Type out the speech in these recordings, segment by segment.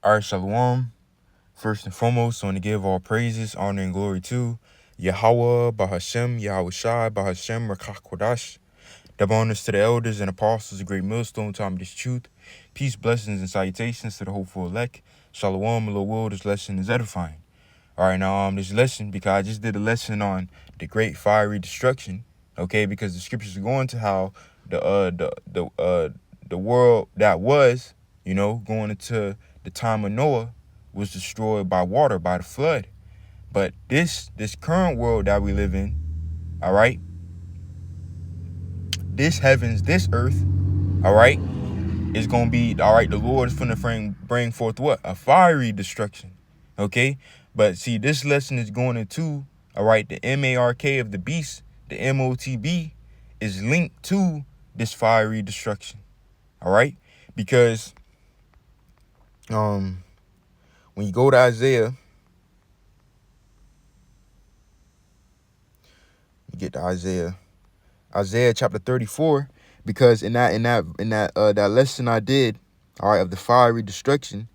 All right, Shalom. First and foremost, I want to give all praises, honor, and glory to Yahweh, Bahashem, Yahweh Shai, Bahashem, Rakach Kodash. Double honors to the elders and apostles, a great millstone, time of this truth. Peace, blessings, and salutations to the hopeful elect. Shalom, Lord will, this lesson is edifying. All right, now this lesson, because I just did a lesson on the great fiery destruction, okay, because the scriptures are going to how the world that was, going into the time of Noah was destroyed by water, by the flood. But this current world that we live in, all right, this heavens, this earth, all right, is going to be, all right, the Lord is going to bring forth what? A fiery destruction, okay? But see, this lesson is going into, all right, the MARK of the beast, the MOTB, is linked to this fiery destruction, all right? Because when you go to Isaiah, you get to Isaiah chapter 34, because in that lesson I did, all right, of the fiery destruction,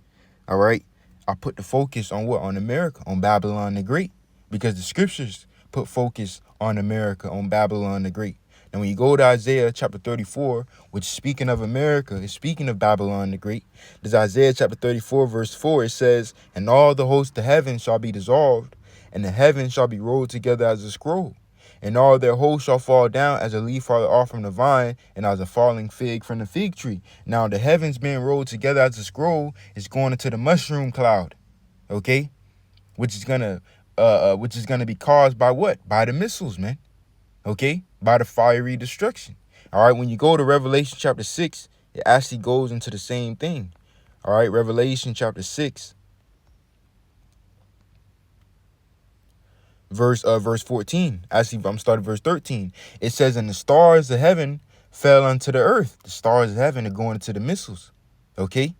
all right, I put the focus on what? On America, on Babylon the Great, because the scriptures put focus on America, on Babylon the Great. And when you go to Isaiah chapter 34, which speaking of America, is speaking of Babylon the Great, there's Isaiah chapter 34, verse 4, it says, "And all the hosts of heaven shall be dissolved, and the heavens shall be rolled together as a scroll. And all their hosts shall fall down as a leaf falleth off from the vine, and as a falling fig from the fig tree." Now the heavens being rolled together as a scroll is going into the mushroom cloud, okay, which is gonna be caused by what? By the missiles, man. Okay, by the fiery destruction. All right, when you go to Revelation chapter 6, it actually goes into the same thing. All right, Revelation chapter 6. Verse 14. Actually, I'm starting verse 13. It says, "And the stars of heaven fell unto the earth." The stars of heaven are going into the missiles. Okay?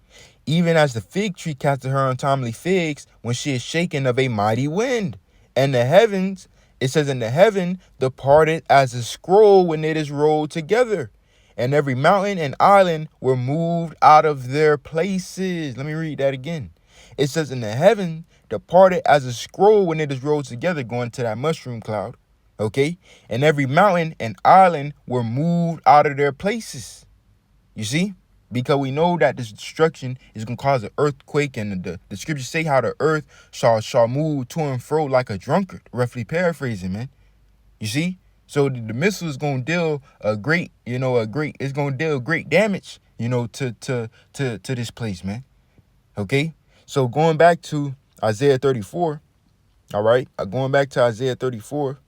"Even as the fig tree casteth her untimely figs when she is shaken of a mighty wind. And the heavens," it says, "and the heaven departed as a scroll when it is rolled together. And every mountain and island were moved out of their places." Let me read that again. It says, "In the heaven departed as a scroll when it is rolled together," going to that mushroom cloud, okay? "And every mountain and island were moved out of their places." You see? Because we know that this destruction is going to cause an earthquake, and the scriptures say how the earth shall move to and fro like a drunkard, roughly paraphrasing, man. You see? So the missile is going to deal it's going to deal great damage, to this place, man. Okay? So going back to Isaiah 34, all right? Going back to Isaiah 34.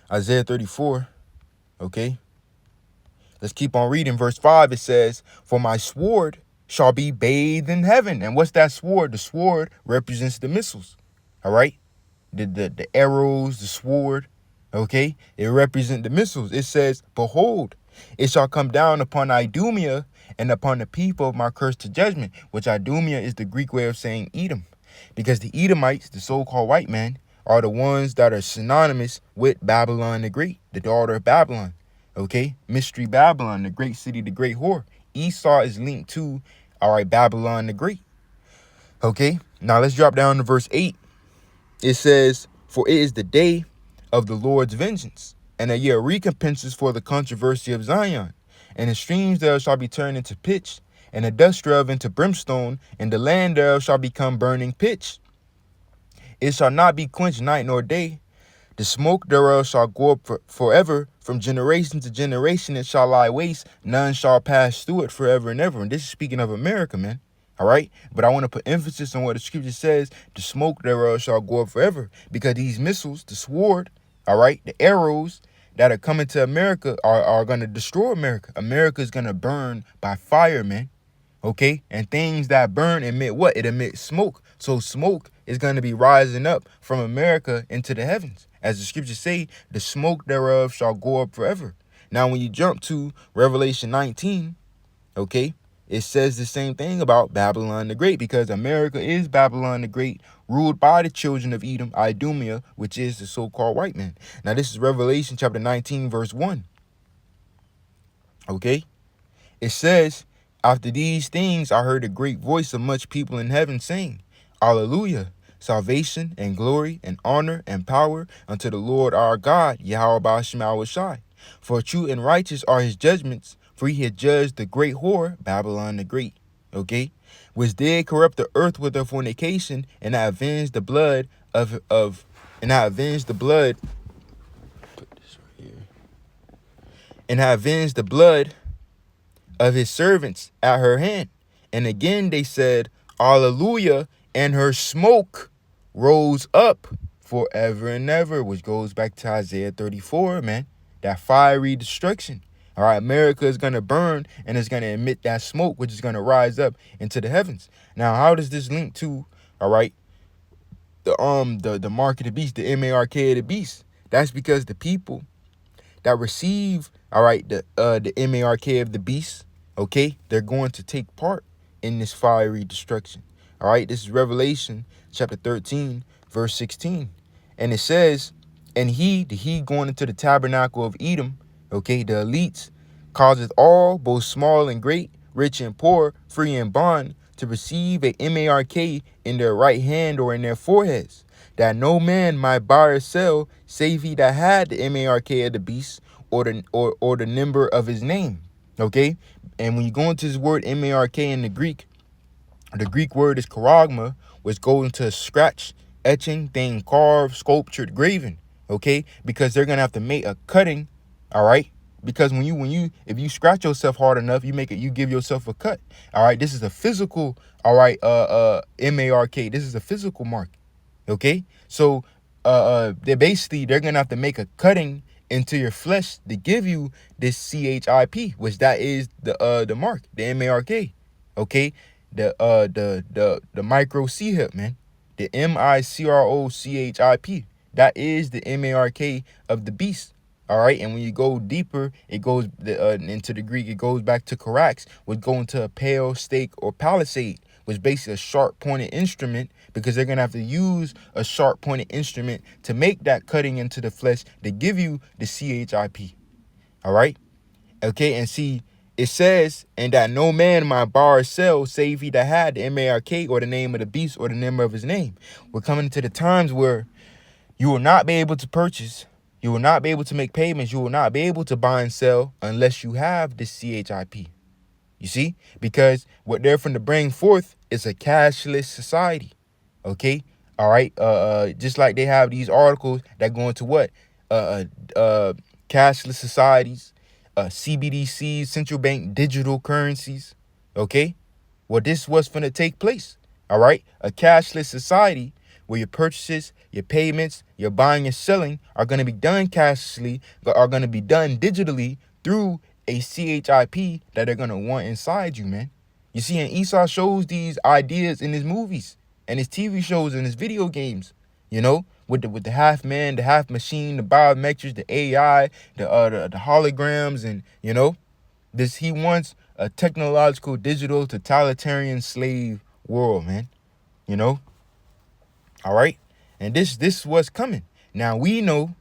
Isaiah 34, okay? Let's keep on reading. Verse 5, it says, "For my sword shall be bathed in heaven." And what's that sword? The sword represents the missiles, all right? The arrows, the sword, okay? It represents the missiles. It says, "Behold, it shall come down upon Idumea and upon the people of my curse to judgment," which Idumea is the Greek way of saying Edom, because the Edomites, the so-called white man, are the ones that are synonymous with Babylon the Great, the daughter of Babylon, okay? Mystery Babylon, the great city, the great whore. Esau is linked to, all right, Babylon the Great, okay? Now let's drop down to verse 8. It says, "For it is the day of the Lord's vengeance, and a year of recompenses for the controversy of Zion. And the streams thereof shall be turned into pitch, and the dust thereof into brimstone, and the land thereof shall become burning pitch. It shall not be quenched night nor day. The smoke thereof shall go up forever. From generation to generation it shall lie waste. None shall pass through it forever and ever." And this is speaking of America, man. All right. But I want to put emphasis on what the scripture says. The smoke thereof shall go up forever. Because these missiles, the sword, all right, the arrows that are coming to America are going to destroy America. America is going to burn by fire, man. Okay. And things that burn emit what? It emits smoke. So smoke is going to be rising up from America into the heavens. As the scriptures say, the smoke thereof shall go up forever. Now, when you jump to Revelation 19, okay, it says the same thing about Babylon the Great, because America is Babylon the Great, ruled by the children of Edom, Idumea, which is the so-called white man. Now, this is Revelation chapter 19, verse 1. Okay? It says, After these things, I heard a great voice of much people in heaven saying, Alleluia! Salvation and glory and honor and power unto the Lord our God, Yahweh Ba'ashim Shai. For true and righteous are his judgments, for he had judged the great whore, Babylon the Great. Okay? Which did corrupt the earth with her fornication, and I avenged the blood and I avenged the blood. Put this right here. And I avenged the blood of his servants at her hand. And again they said, Alleluia, and her smoke rose up forever and ever, which goes back to Isaiah 34, man. That fiery destruction. All right, America is going to burn and it's going to emit that smoke, which is going to rise up into the heavens. Now, how does this link to, all right, the mark of the beast, the M-A-R-K of the beast? That's because the people that receive, all right, the M-A-R-K of the beast, okay, they're going to take part in this fiery destruction. All right, this is Revelation chapter 13, verse 16. And it says, and he going into the tabernacle of Edom, okay, the elites, causeth all, both small and great, rich and poor, free and bond, to receive a M-A-R-K in their right hand or in their foreheads, that no man might buy or sell, save he that had the M-A-R-K of the beast, or the number of his name. Okay? And when you go into this word M-A-R-K in the Greek word is charagma, which goes into scratch, etching, thing carved, sculptured, graven. Okay? Because they're gonna have to make a cutting, all right? Because if you scratch yourself hard enough, you give yourself a cut. All right, this is a physical, all right, M-A-R-K. This is a physical mark. Okay? So they're gonna have to make a cutting into your flesh to give you this CHIP, which that is the mark, the M-A-R-K. Okay? The micro C hip, man. The MICROCHIP. That is the M-A-R-K of the beast. All right, and when you go deeper, it goes into the Greek. It goes back to Corax, which go into a pale, stake, or palisade, which is basically a sharp-pointed instrument, because they're gonna have to use a sharp-pointed instrument to make that cutting into the flesh to give you the CHIP. All right, okay, and see, it says, and that no man might buy or sell, save he that had the M-A-R-K or the name of the beast or the number of his name. We're coming into the times where you will not be able to purchase. You will not be able to make payments. You will not be able to buy and sell unless you have the CHIP. You see? Because what they're from to bring forth is a cashless society. Okay? All right? Just like they have these articles that go into what? Cashless societies, CBDCs, central bank digital currencies. Okay? Well, this is what's going to take place. All right? A cashless society where your purchases, your payments, your buying and selling are going to be done cashlessly, are going to be done digitally through a CHIP that they're going to want inside you, man. You see, and Esau shows these ideas in his movies and his TV shows and his video games, you know, with the half man, the half machine, the biometrics, the AI, the holograms, and, you know, he wants a technological, digital, totalitarian slave world, man, you know. All right. And this is what's coming. Now we know,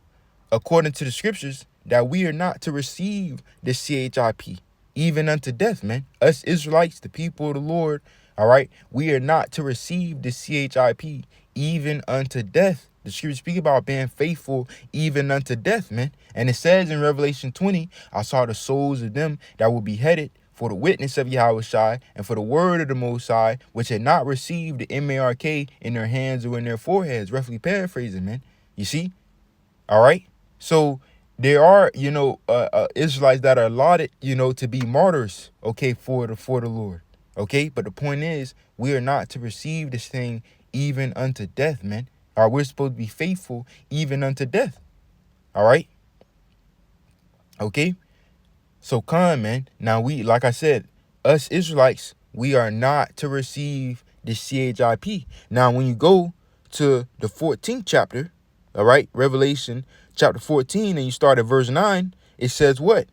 according to the scriptures, that we are not to receive the CHIP, even unto death, man. Us Israelites, the people of the Lord, all right, we are not to receive the CHIP, even unto death. The scriptures speak about being faithful even unto death, man. And it says in Revelation 20, I saw the souls of them that will be beheaded for the witness of Yahweh Shai and for the word of the Most High, which had not received the M-A-R-K in their hands or in their foreheads. Roughly paraphrasing, man. You see? All right? So there are, you know, Israelites that are allotted, you know, to be martyrs, okay, for the Lord. Okay? But the point is, we are not to receive this thing even unto death, man. We're supposed to be faithful even unto death. All right? Okay? So man, now we, like I said, us Israelites, we are not to receive the CHIP. Now, when you go to the 14th chapter, all right, Revelation chapter 14, and you start at verse 9, it says what?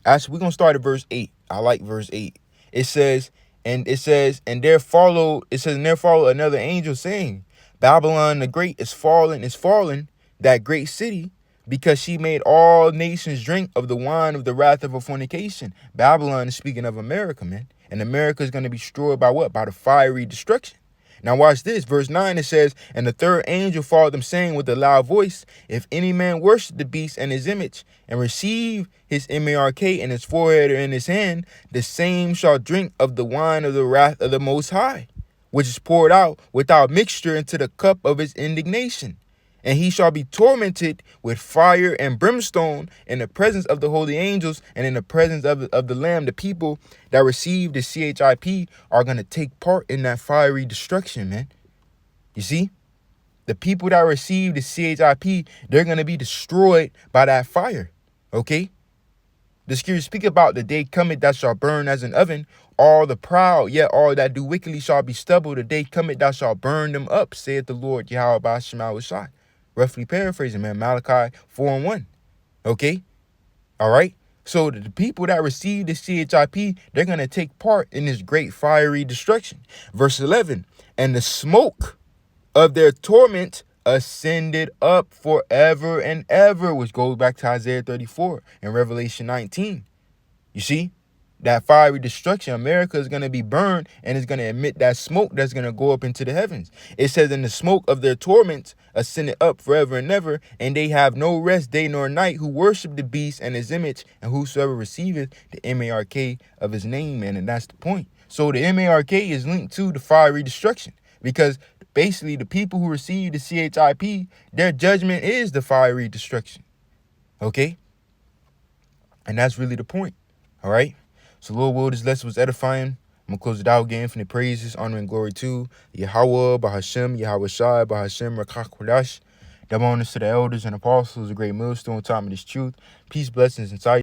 Actually, we're going to start at verse 8. I like verse 8. It says, and there followed another angel saying, Babylon the Great is fallen, that great city, because she made all nations drink of the wine of the wrath of her fornication. Babylon is speaking of America, man. And America is going to be destroyed by what? By the fiery destruction. Now watch this. Verse 9, it says, and the third angel followed them, saying with a loud voice, if any man worship the beast and his image, and receive his mark in his forehead or in his hand, the same shall drink of the wine of the wrath of the Most High, which is poured out without mixture into the cup of his indignation. And he shall be tormented with fire and brimstone in the presence of the holy angels and in the presence of the Lamb. The people that receive the CHIP are going to take part in that fiery destruction, man. You see? The people that receive the CHIP, they're going to be destroyed by that fire, okay? The scriptures speak about the day cometh that shall burn as an oven. All the proud, yet all that do wickedly shall be stubble. The day cometh that shall burn them up, saith the Lord Yahweh Ba'ashim Shai. Roughly paraphrasing, man, Malachi 4:1. Okay? All right? So the people that receive the CHIP, they're going to take part in this great fiery destruction. Verse 11, and the smoke of their torment ascended up forever and ever, which goes back to Isaiah 34 and Revelation 19. You see? That fiery destruction, America is going to be burned and is going to emit that smoke that's going to go up into the heavens. It says, in the smoke of their torments ascended up forever and ever, and they have no rest day nor night who worship the beast and his image, and whosoever receiveth the mark of his name, man. And that's the point. So the mark is linked to the fiery destruction, because basically the people who receive the CHIP, their judgment is the fiery destruction. Okay? And that's really the point. All right? So Lord will, this lesson was edifying. I'm going to close it out again. Infinite praises, honor, and glory to Yahweh, Bahashem, Yahweh Shai, Bahashem, Rakach Kodash. Double honors to the elders and apostles, a great millstone, time of this truth. Peace, blessings, and